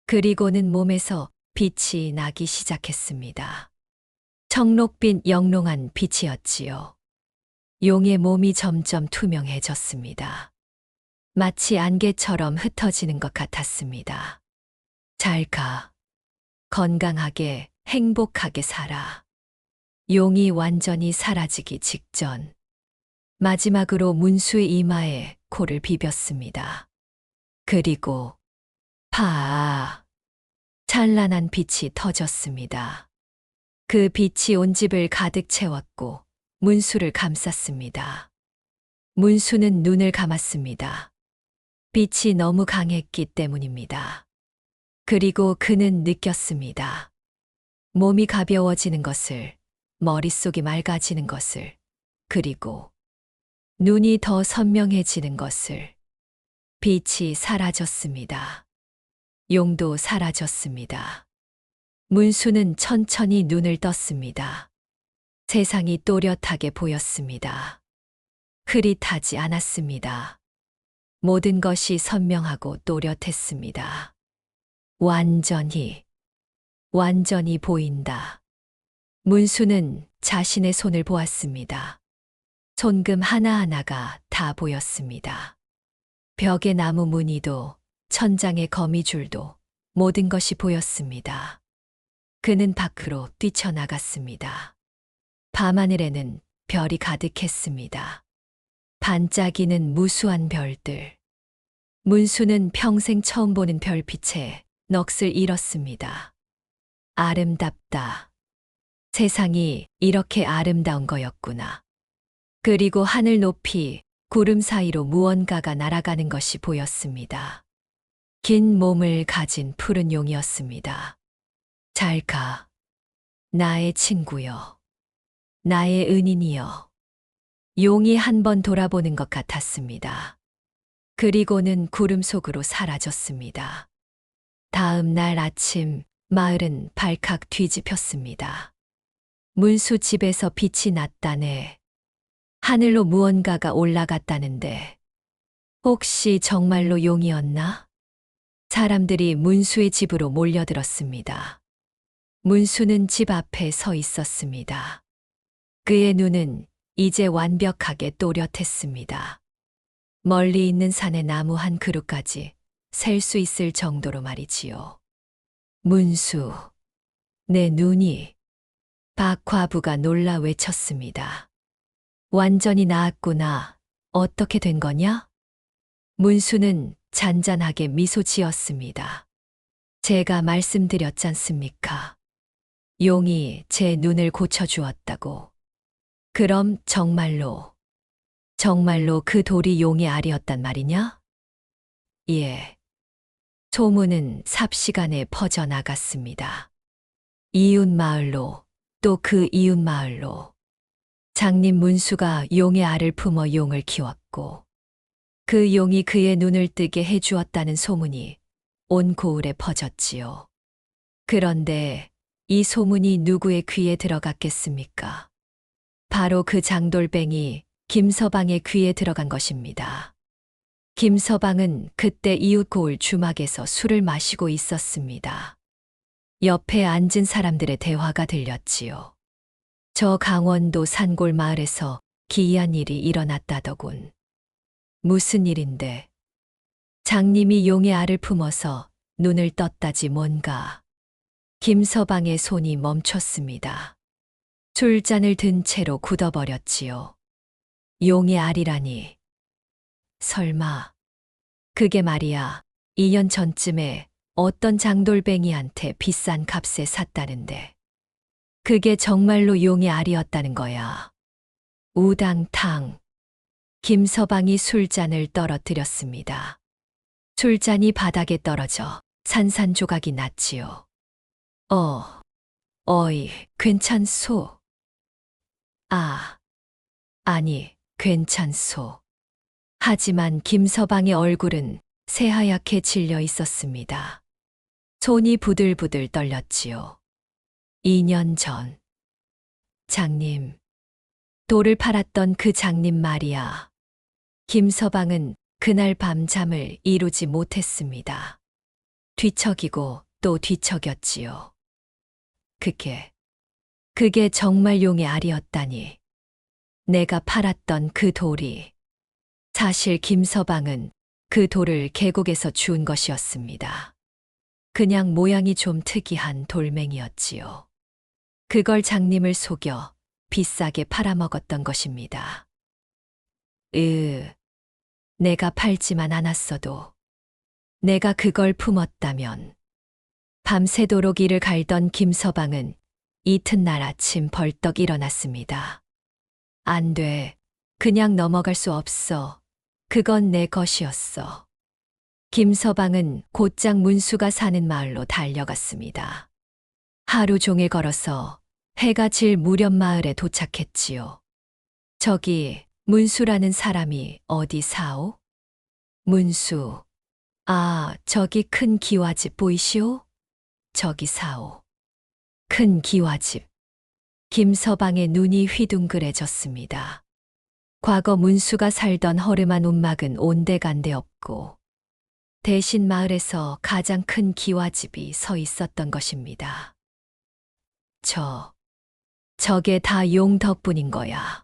그리고는 몸에서 빛이 나기 시작했습니다. 청록빛 영롱한 빛이었지요. 용의 몸이 점점 투명해졌습니다. 마치 안개처럼 흩어지는 것 같았습니다. 잘 가. 건강하게, 행복하게 살아. 용이 완전히 사라지기 직전. 마지막으로 문수의 이마에 코를 비볐습니다. 그리고 찬란한 빛이 터졌습니다. 그 빛이 온 집을 가득 채웠고 문수를 감쌌습니다. 문수는 눈을 감았습니다. 빛이 너무 강했기 때문입니다. 그리고 그는 느꼈습니다. 몸이 가벼워지는 것을, 머릿속이 맑아지는 것을, 그리고 눈이 더 선명해지는 것을. 빛이 사라졌습니다. 용도 사라졌습니다. 문수는 천천히 눈을 떴습니다. 세상이 또렷하게 보였습니다. 흐릿하지 않았습니다. 모든 것이 선명하고 또렷했습니다. 완전히 보인다. 문수는 자신의 손을 보았습니다. 손금 하나하나가 다 보였습니다. 벽의 나무 무늬도, 천장의 거미줄도 모든 것이 보였습니다. 그는 밖으로 뛰쳐나갔습니다. 밤하늘에는 별이 가득했습니다. 반짝이는 무수한 별들. 문수는 평생 처음 보는 별빛에 넋을 잃었습니다. 아름답다. 세상이 이렇게 아름다운 거였구나. 그리고 하늘 높이 구름 사이로 무언가가 날아가는 것이 보였습니다. 긴 몸을 가진 푸른 용이었습니다. 잘 가. 나의 친구여. 나의 은인이여. 용이 한 번 돌아보는 것 같았습니다. 그리고는 구름 속으로 사라졌습니다. 다음 날 아침 마을은 발칵 뒤집혔습니다. 문수 집에서 빛이 났다네. 하늘로 무언가가 올라갔다는데 혹시 정말로 용이었나? 사람들이 문수의 집으로 몰려들었습니다. 문수는 집 앞에 서 있었습니다. 그의 눈은 이제 완벽하게 또렷했습니다. 멀리 있는 산의 나무 한 그루까지 셀 수 있을 정도로 말이지요. 문수, 내 눈이. 박과부가 놀라 외쳤습니다. 완전히 나았구나. 어떻게 된 거냐? 문수는 잔잔하게 미소 지었습니다. 제가 말씀드렸잖습니까? 용이 제 눈을 고쳐주었다고. 그럼 정말로 그 돌이 용의 알이었단 말이냐? 예. 소문은 삽시간에 퍼져나갔습니다. 이웃 마을로, 또 그 이웃 마을로. 장님 문수가 용의 알을 품어 용을 키웠고, 그 용이 그의 눈을 뜨게 해주었다는 소문이 온 고을에 퍼졌지요. 그런데 이 소문이 누구의 귀에 들어갔겠습니까? 바로 그 장돌뱅이 김서방의 귀에 들어간 것입니다. 김서방은 그때 이웃 고을 주막에서 술을 마시고 있었습니다. 옆에 앉은 사람들의 대화가 들렸지요. 저 강원도 산골 마을에서 기이한 일이 일어났다더군. 무슨 일인데? 장님이 용의 알을 품어서 눈을 떴다지 뭔가. 김서방의 손이 멈췄습니다. 술잔을 든 채로 굳어버렸지요. 용의 알이라니. 설마. 그게 말이야, 2년 전쯤에 어떤 장돌뱅이한테 비싼 값에 샀다는데. 그게 정말로 용의 알이었다는 거야. 우당탕. 김서방이 술잔을 떨어뜨렸습니다. 술잔이 바닥에 떨어져 산산조각이 났지요. 어이, 괜찮소? 아니, 괜찮소. 하지만 김서방의 얼굴은 새하얗게 질려 있었습니다. 손이 부들부들 떨렸지요. 2년 전. 장님. 돌을 팔았던 그 장님 말이야. 김서방은 그날 밤 잠을 이루지 못했습니다. 뒤척이고 또 뒤척였지요. 그게 정말 용의 알이었다니. 내가 팔았던 그 돌이. 사실 김서방은 그 돌을 계곡에서 주운 것이었습니다. 그냥 모양이 좀 특이한 돌멩이였지요. 그걸 장님을 속여 비싸게 팔아먹었던 것입니다. 내가 팔지만 않았어도 내가 그걸 품었다면. 밤새도록 이를 갈던 김서방은 이튿날 아침 벌떡 일어났습니다. 안 돼. 그냥 넘어갈 수 없어. 그건 내 것이었어. 김서방은 곧장 문수가 사는 마을로 달려갔습니다. 하루 종일 걸어서 해가 질 무렵 마을에 도착했지요. 저기 문수라는 사람이 어디 사오? 문수. 저기 큰 기와집 보이시오? 저기 사오. 큰 기와집. 김서방의 눈이 휘둥그레졌습니다. 과거 문수가 살던 허름한 움막은 온데간데 없고 대신 마을에서 가장 큰 기와집이 서 있었던 것입니다. 저게 다 용 덕분인 거야.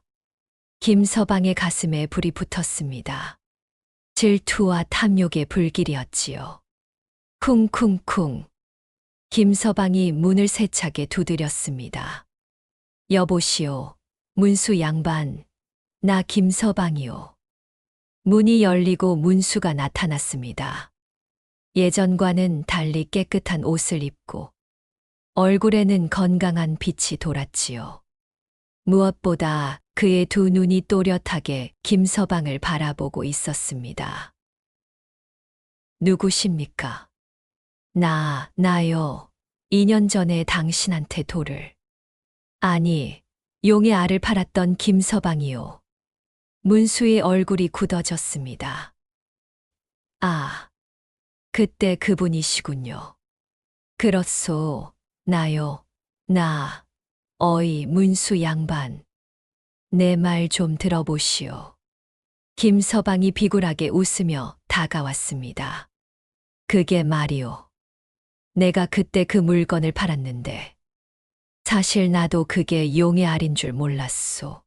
김서방의 가슴에 불이 붙었습니다. 질투와 탐욕의 불길이었지요. 쿵쿵쿵. 김서방이 문을 세차게 두드렸습니다. 여보시오, 문수 양반, 나 김서방이오. 문이 열리고 문수가 나타났습니다. 예전과는 달리 깨끗한 옷을 입고 얼굴에는 건강한 빛이 돌았지요. 무엇보다 그의 두 눈이 또렷하게 김서방을 바라보고 있었습니다. 누구십니까? 나요. 2년 전에 당신한테 돌을. 아니, 용의 알을 팔았던 김서방이요. 문수의 얼굴이 굳어졌습니다. 아, 그때 그분이시군요. 그렇소, 나요. 어이, 문수 양반. 내 말 좀 들어보시오. 김서방이 비굴하게 웃으며 다가왔습니다. 그게 말이오. 내가 그때 그 물건을 팔았는데, 사실 나도 그게 용의 알인 줄 몰랐소.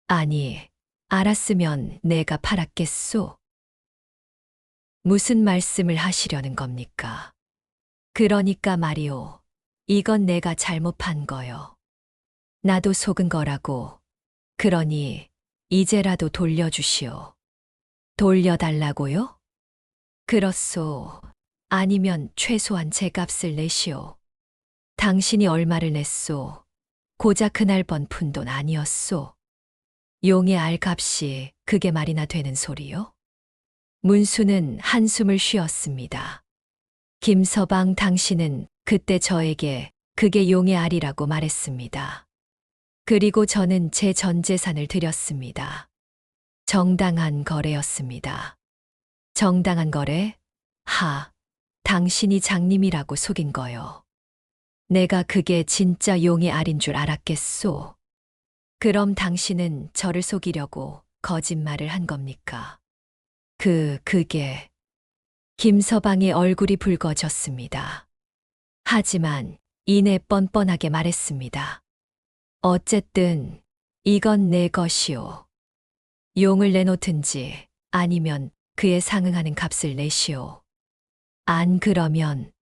아니, 알았으면 내가 팔았겠소? 무슨 말씀을 하시려는 겁니까? 그러니까 말이오. 이건 내가 잘못 판 거요. 나도 속은 거라고. 그러니 이제라도 돌려주시오. 돌려달라고요? 그렇소. 아니면 최소한 제 값을 내시오. 당신이 얼마를 냈소? 고작 그날 번 푼돈 아니었소. 용의 알 값이 그게 말이나 되는 소리요? 문수는 한숨을 쉬었습니다. 김서방 당신은 그때 저에게 그게 용의 알이라고 말했습니다. 그리고 저는 제 전 재산을 드렸습니다. 정당한 거래였습니다. 정당한 거래? 당신이 장님이라고 속인 거요. 내가 그게 진짜 용의 알인 줄 알았겠소. 그럼 당신은 저를 속이려고 거짓말을 한 겁니까? 그게 김서방의 얼굴이 붉어졌습니다. 하지만 이내 뻔뻔하게 말했습니다. 어쨌든 이건 내 것이오. 용을 내놓든지 아니면 그에 상응하는 값을 내시오. 안 그러면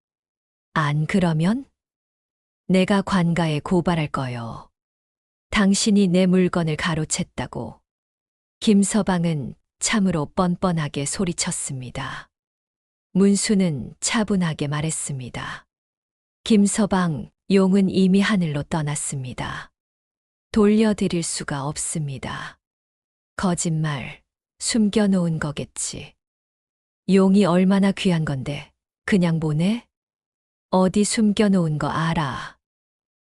내가 관가에 고발할 거요. 당신이 내 물건을 가로챘다고. 김서방은 참으로 뻔뻔하게 소리쳤습니다. 문수는 차분하게 말했습니다. 김서방, 용은 이미 하늘로 떠났습니다. 돌려드릴 수가 없습니다. 거짓말, 숨겨놓은 거겠지. 용이 얼마나 귀한 건데 그냥 보내? 어디 숨겨놓은 거 알아?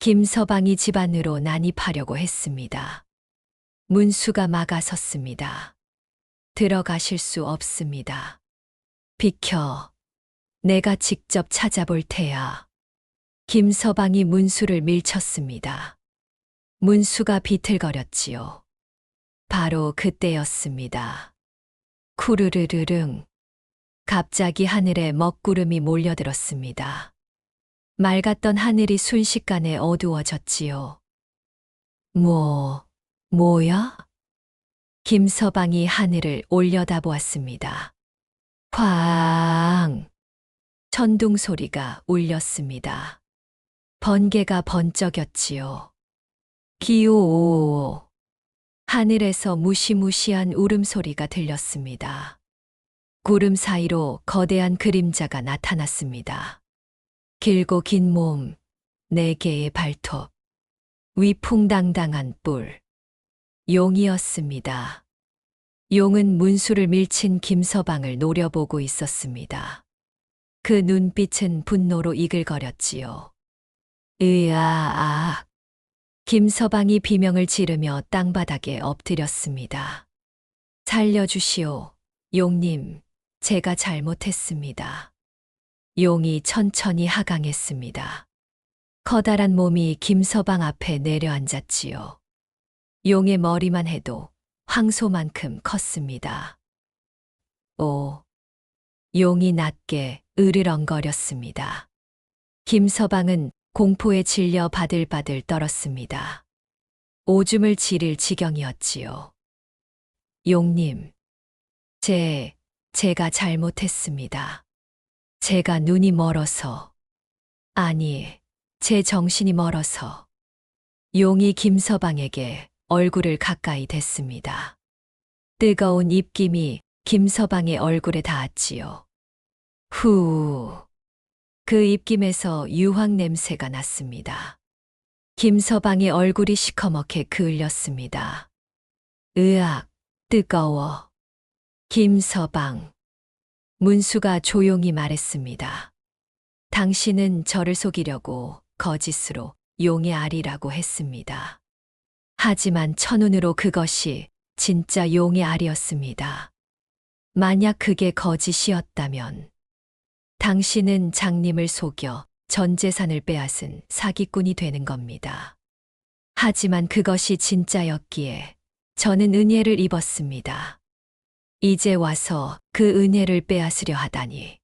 김서방이 집 안으로 난입하려고 했습니다. 문수가 막아섰습니다. 들어가실 수 없습니다. 비켜. 내가 직접 찾아볼 테야. 김서방이 문수를 밀쳤습니다. 문수가 비틀거렸지요. 바로 그때였습니다. 쿠르르르릉. 갑자기 하늘에 먹구름이 몰려들었습니다. 맑았던 하늘이 순식간에 어두워졌지요. 뭐야? 김서방이 하늘을 올려다보았습니다. 쾅! 천둥 소리가 울렸습니다. 번개가 번쩍였지요. 기오오오. 하늘에서 무시무시한 울음소리가 들렸습니다. 구름 사이로 거대한 그림자가 나타났습니다. 길고 긴 몸, 4개의 발톱, 위풍당당한 뿔. 용이었습니다. 용은 문수를 밀친 김서방을 노려보고 있었습니다. 그 눈빛은 분노로 이글거렸지요. 으아악. 김서방이 비명을 지르며 땅바닥에 엎드렸습니다. 살려주시오, 용님. 제가 잘못했습니다. 용이 천천히 하강했습니다. 커다란 몸이 김서방 앞에 내려앉았지요. 용의 머리만 해도 황소만큼 컸습니다. 용이 낮게 으르렁거렸습니다. 김서방은 공포에 질려 바들바들 떨었습니다. 오줌을 지릴 지경이었지요. 용님, 제가 잘못했습니다. 제가 눈이 멀어서, 아니, 제 정신이 멀어서. 용이 김서방에게 얼굴을 가까이 댔습니다. 뜨거운 입김이 김서방의 얼굴에 닿았지요. 후. 그 입김에서 유황 냄새가 났습니다. 김서방의 얼굴이 시커멓게 그을렸습니다. 으악, 뜨거워. 김서방. 문수가 조용히 말했습니다. 당신은 저를 속이려고 거짓으로 용의 알이라고 했습니다. 하지만 첫눈으로 그것이 진짜 용의 알이었습니다. 만약 그게 거짓이었다면 당신은 장님을 속여 전 재산을 빼앗은 사기꾼이 되는 겁니다. 하지만 그것이 진짜였기에 저는 은혜를 입었습니다. 이제 와서 그 은혜를 빼앗으려 하다니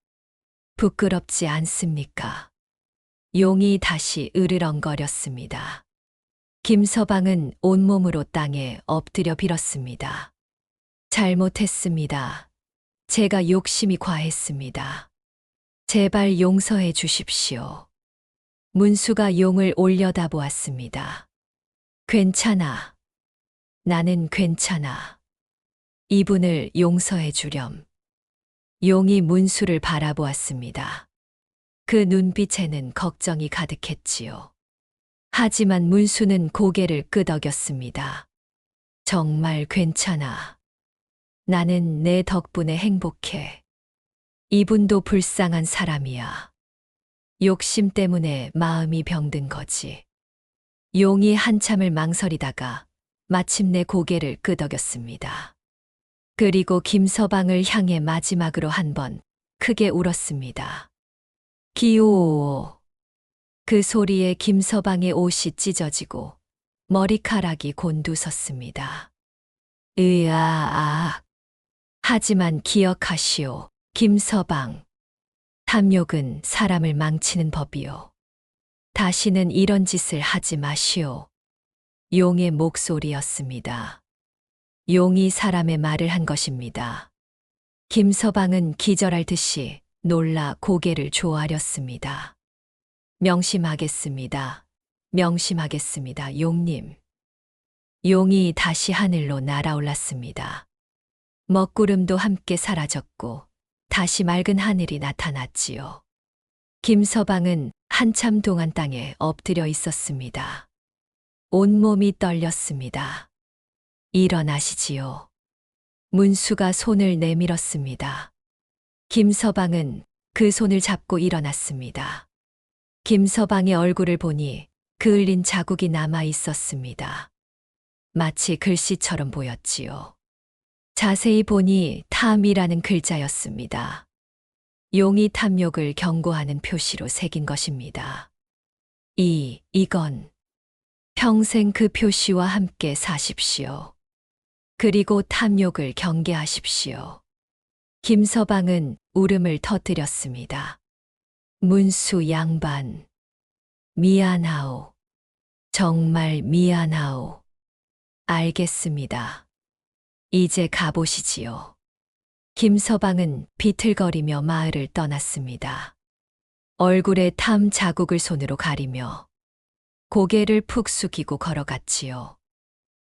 부끄럽지 않습니까? 용이 다시 으르렁거렸습니다. 김서방은 온몸으로 땅에 엎드려 빌었습니다. 잘못했습니다. 제가 욕심이 과했습니다. 제발 용서해 주십시오. 문수가 용을 올려다보았습니다. 괜찮아. 나는 괜찮아. 이분을 용서해 주렴. 용이 문수를 바라보았습니다. 그 눈빛에는 걱정이 가득했지요. 하지만 문수는 고개를 끄덕였습니다. 정말 괜찮아. 나는 내 덕분에 행복해. 이분도 불쌍한 사람이야. 욕심 때문에 마음이 병든 거지. 용이 한참을 망설이다가 마침내 고개를 끄덕였습니다. 그리고 김서방을 향해 마지막으로 한 번 크게 울었습니다. 기오오오. 그 소리에 김서방의 옷이 찢어지고 머리카락이 곤두섰습니다. 으아악. 하지만 기억하시오, 김서방. 탐욕은 사람을 망치는 법이요. 다시는 이런 짓을 하지 마시오. 용의 목소리였습니다. 용이 사람의 말을 한 것입니다. 김서방은 기절할 듯이 놀라 고개를 조아렸습니다. 명심하겠습니다. 명심하겠습니다, 용님. 용이 다시 하늘로 날아올랐습니다. 먹구름도 함께 사라졌고 다시 맑은 하늘이 나타났지요. 김서방은 한참 동안 땅에 엎드려 있었습니다. 온몸이 떨렸습니다. 일어나시지요. 문수가 손을 내밀었습니다. 김서방은 그 손을 잡고 일어났습니다. 김서방의 얼굴을 보니 그을린 자국이 남아 있었습니다. 마치 글씨처럼 보였지요. 자세히 보니 탐이라는 글자였습니다. 용이 탐욕을 경고하는 표시로 새긴 것입니다. 이건 평생 그 표시와 함께 사십시오. 그리고 탐욕을 경계하십시오. 김서방은 울음을 터뜨렸습니다. 문수 양반, 미안하오. 정말 미안하오. 알겠습니다. 이제 가보시지요. 김서방은 비틀거리며 마을을 떠났습니다. 얼굴에 탐 자국을 손으로 가리며 고개를 푹 숙이고 걸어갔지요.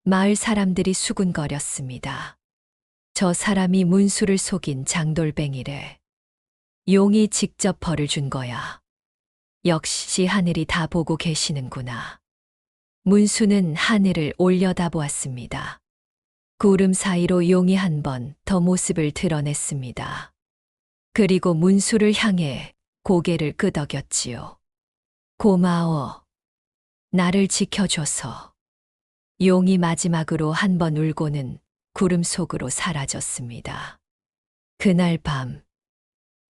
마을 사람들이 수군거렸습니다. 저 사람이 문수를 속인 장돌뱅이래. 용이 직접 벌을 준 거야. 역시 하늘이 다 보고 계시는구나. 문수는 하늘을 올려다보았습니다. 구름 사이로 용이 한 번 더 모습을 드러냈습니다. 그리고 문수를 향해 고개를 끄덕였지요. 고마워. 나를 지켜줘서. 용이 마지막으로 한 번 울고는 구름 속으로 사라졌습니다. 그날 밤,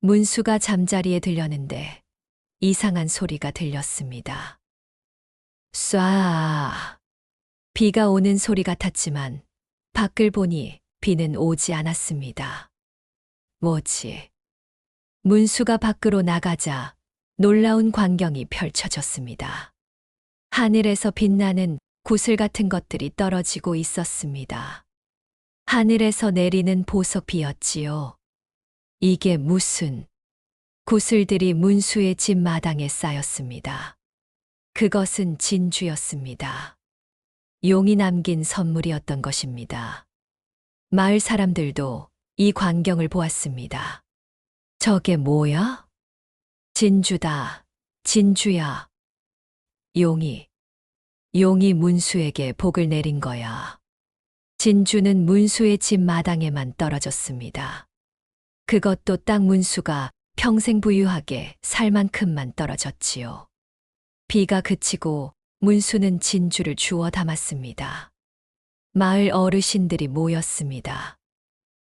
문수가 잠자리에 들렸는데 이상한 소리가 들렸습니다. 쏴. 비가 오는 소리 같았지만 밖을 보니 비는 오지 않았습니다. 뭐지? 문수가 밖으로 나가자 놀라운 광경이 펼쳐졌습니다. 하늘에서 빛나는 구슬 같은 것들이 떨어지고 있었습니다. 하늘에서 내리는 보석비였지요. 이게 무슨 구슬들이 문수의 집 마당에 쌓였습니다. 그것은 진주였습니다. 용이 남긴 선물이었던 것입니다. 마을 사람들도 이 광경을 보았습니다. 저게 뭐야? 진주다, 진주야. 용이 문수에게 복을 내린 거야. 진주는 문수의 집 마당에만 떨어졌습니다. 그것도 딱 문수가 평생 부유하게 살 만큼만 떨어졌지요. 비가 그치고 문수는 진주를 주워 담았습니다. 마을 어르신들이 모였습니다.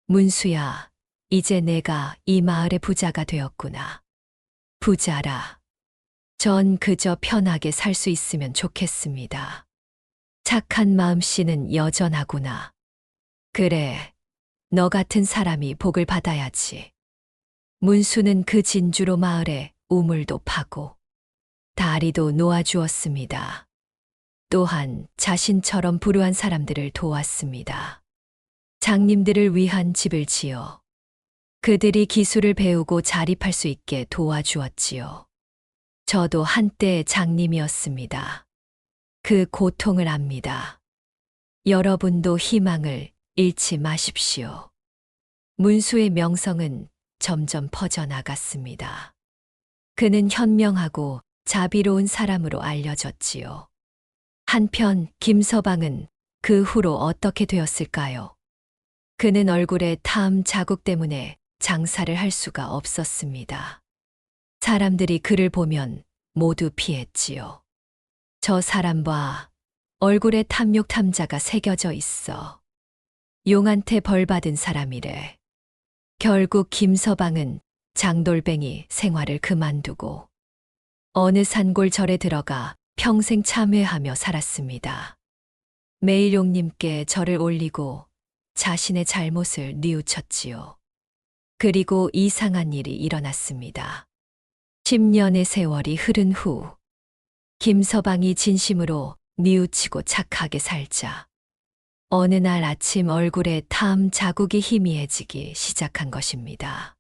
문수야, 이제 내가 이 마을의 부자가 되었구나. 부자라. 전 그저 편하게 살 수 있으면 좋겠습니다. 착한 마음씨는 여전하구나. 그래, 너 같은 사람이 복을 받아야지. 문수는 그 진주로 마을에 우물도 파고 다리도 놓아주었습니다. 또한 자신처럼 불우한 사람들을 도왔습니다. 장님들을 위한 집을 지어 그들이 기술을 배우고 자립할 수 있게 도와주었지요. 저도 한때 장님이었습니다. 그 고통을 압니다. 여러분도 희망을 잃지 마십시오. 문수의 명성은 점점 퍼져나갔습니다. 그는 현명하고 자비로운 사람으로 알려졌지요. 한편 김서방은 그 후로 어떻게 되었을까요? 그는 얼굴에 탐 자국 때문에 장사를 할 수가 없었습니다. 사람들이 그를 보면 모두 피했지요. 저 사람 봐. 얼굴에 탐욕 탐자가 새겨져 있어. 용한테 벌 받은 사람이래. 결국 김서방은 장돌뱅이 생활을 그만두고 어느 산골절에 들어가 평생 참회하며 살았습니다. 매일 용님께 절을 올리고 자신의 잘못을 뉘우쳤지요. 그리고 이상한 일이 일어났습니다. 10년의 세월이 흐른 후 김서방이 진심으로 뉘우치고 착하게 살자 어느 날 아침 얼굴에 탐 자국이 희미해지기 시작한 것입니다.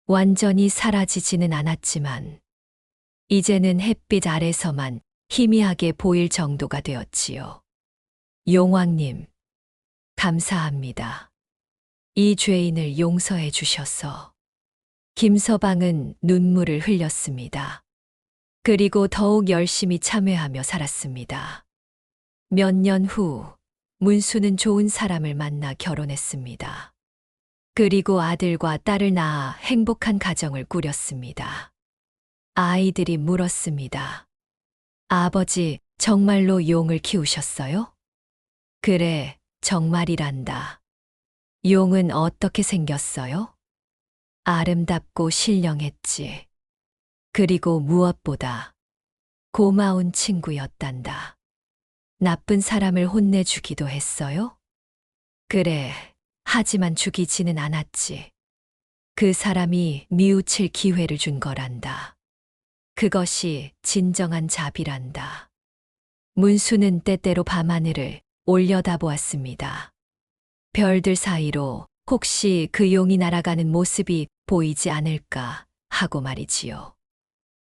완전히 사라지지는 않았지만 이제는 햇빛 아래서만 희미하게 보일 정도가 되었지요. 용왕님, 감사합니다. 이 죄인을 용서해 주셔서. 김서방은 눈물을 흘렸습니다. 그리고 더욱 열심히 참회하며 살았습니다. 몇 년 후 문수는 좋은 사람을 만나 결혼했습니다. 그리고 아들과 딸을 낳아 행복한 가정을 꾸렸습니다. 아이들이 물었습니다. 아버지, 정말로 용을 키우셨어요? 그래, 정말이란다. 용은 어떻게 생겼어요? 아름답고 신령했지. 그리고 무엇보다 고마운 친구였단다. 나쁜 사람을 혼내주기도 했어요? 그래, 하지만 죽이지는 않았지. 그 사람이 뉘우칠 기회를 준 거란다. 그것이 진정한 자비란다. 문수는 때때로 밤하늘을 올려다보았습니다. 별들 사이로 혹시 그 용이 날아가는 모습이 보이지 않을까 하고 말이지요.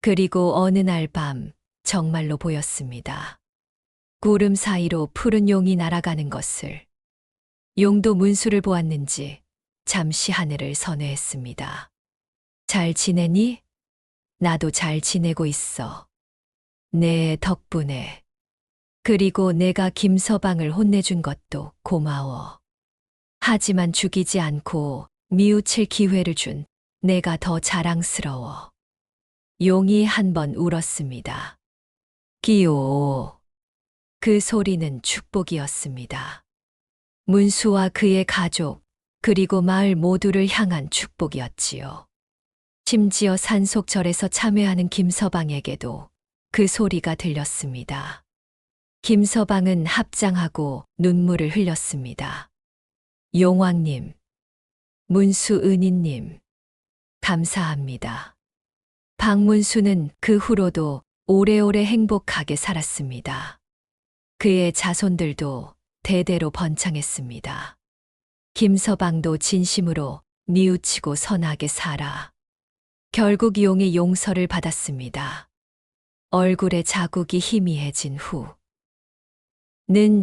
그리고 어느 날 밤 정말로 보였습니다. 구름 사이로 푸른 용이 날아가는 것을. 용도 문수를 보았는지 잠시 하늘을 선회했습니다. 잘 지내니? 나도 잘 지내고 있어. 내 덕분에. 그리고 내가 김서방을 혼내준 것도 고마워. 하지만 죽이지 않고 뉘우칠 기회를 준 내가 더 자랑스러워. 용이 한 번 울었습니다. 기오. 그 소리는 축복이었습니다. 문수와 그의 가족, 그리고 마을 모두를 향한 축복이었지요. 심지어 산속절에서 참회하는 김서방에게도 그 소리가 들렸습니다. 김서방은 합장하고 눈물을 흘렸습니다. 용왕님, 문수 은인님, 감사합니다. 박문수는 그 후로도 오래오래 행복하게 살았습니다. 그의 자손들도 대대로 번창했습니다. 김서방도 진심으로 뉘우치고 선하게 살아 결국 용의 용서를 받았습니다. 얼굴에 자국이 희미해진 후는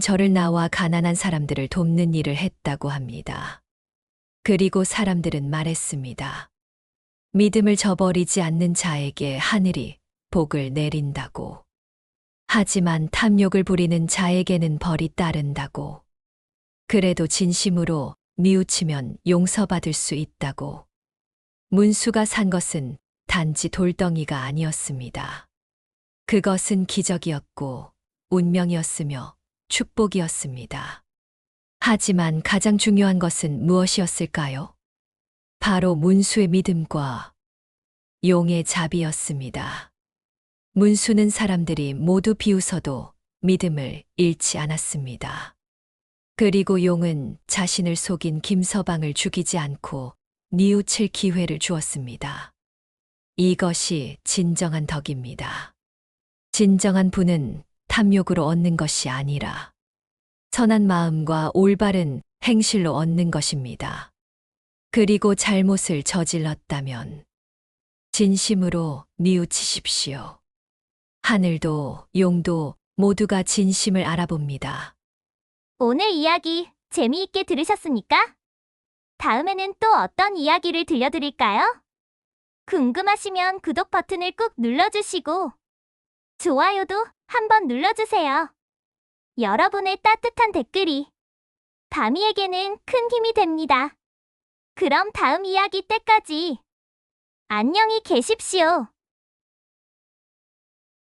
절을 나와 가난한 사람들을 돕는 일을 했다고 합니다. 그리고 사람들은 말했습니다. 믿음을 저버리지 않는 자에게 하늘이 복을 내린다고. 하지만 탐욕을 부리는 자에게는 벌이 따른다고. 그래도 진심으로 뉘우치면 용서받을 수 있다고. 문수가 산 것은 단지 돌덩이가 아니었습니다. 그것은 기적이었고 운명이었으며 축복이었습니다. 하지만 가장 중요한 것은 무엇이었을까요? 바로 문수의 믿음과 용의 자비였습니다. 문수는 사람들이 모두 비웃어도 믿음을 잃지 않았습니다. 그리고 용은 자신을 속인 김서방을 죽이지 않고 뉘우칠 기회를 주었습니다. 이것이 진정한 덕입니다. 진정한 부는 탐욕으로 얻는 것이 아니라 선한 마음과 올바른 행실로 얻는 것입니다. 그리고 잘못을 저질렀다면 진심으로 뉘우치십시오. 하늘도 용도 모두가 진심을 알아봅니다. 오늘 이야기 재미있게 들으셨습니까? 다음에는 또 어떤 이야기를 들려드릴까요? 궁금하시면 구독 버튼을 꾹 눌러주시고 좋아요도 한번 눌러주세요. 여러분의 따뜻한 댓글이 다미에게는 큰 힘이 됩니다. 그럼 다음 이야기 때까지 안녕히 계십시오.